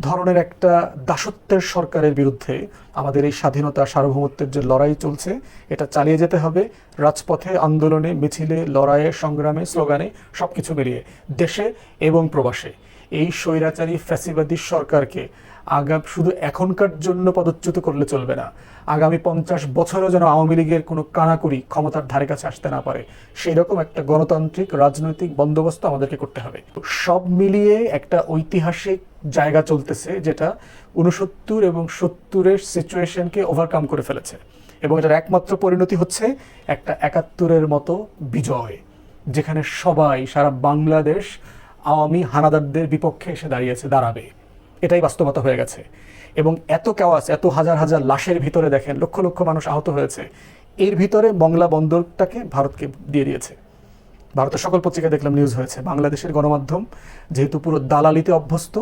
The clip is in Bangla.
ধরনের একটা দাসত্বের সরকারের বিরুদ্ধে আমাদের এই স্বাধীনতা সার্বভৌমত্বের যে লড়াই চলছে এটা চালিয়ে যেতে হবে, রাজপথে, আন্দোলনে, মিছিলে, লড়াইয়ে, সংগ্রামে, স্লোগানে, সব কিছু মিলিয়ে দেশে এবং প্রবাসে এই স্বৈরাচারী ফ্যাসিবাদী সরকারকে শুধু এখনকার জন্য পদচ্যুত করলে চলবে না, আগামী 50 বছরও যেন আওয়ামী লীগের কোনো কানাকড়ি ক্ষমতার ধারে কাছে আসতে না পারে, সেই রকম একটা গণতান্ত্রিক রাজনৈতিক বন্দোবস্ত আমাদেরকে করতে হবে। সব মিলিয়ে একটা ঐতিহাসিক জায়গা চলতেছে যেটা 69 এবং 70-এর সিচুয়েশনকে ওভারকাম করে ফেলেছে, এবং এটার একমাত্র পরিণতি হচ্ছে একটা 71-এর মতো বিজয়, যেখানে সবাই, সারা বাংলাদেশ আওয়ামী হানাদারদের বিপক্ষে এসে দাঁড়াবে। এটাই বাস্তবতা হয়ে গেছে। এবং এত কেওয়াস, এত হাজার হাজার লাশের ভিতরে দেখেন লক্ষ লক্ষ মানুষ আহত হয়েছে, এর ভিতরে মংলা বন্দরটাকে ভারতকে দিয়ে দিয়েছে। ভারতের সকল পত্রিকায় দেখলাম নিউজ হয়েছে, বাংলাদেশের গণমাধ্যম যেহেতু পুরো দালালিতে অভ্যস্ত,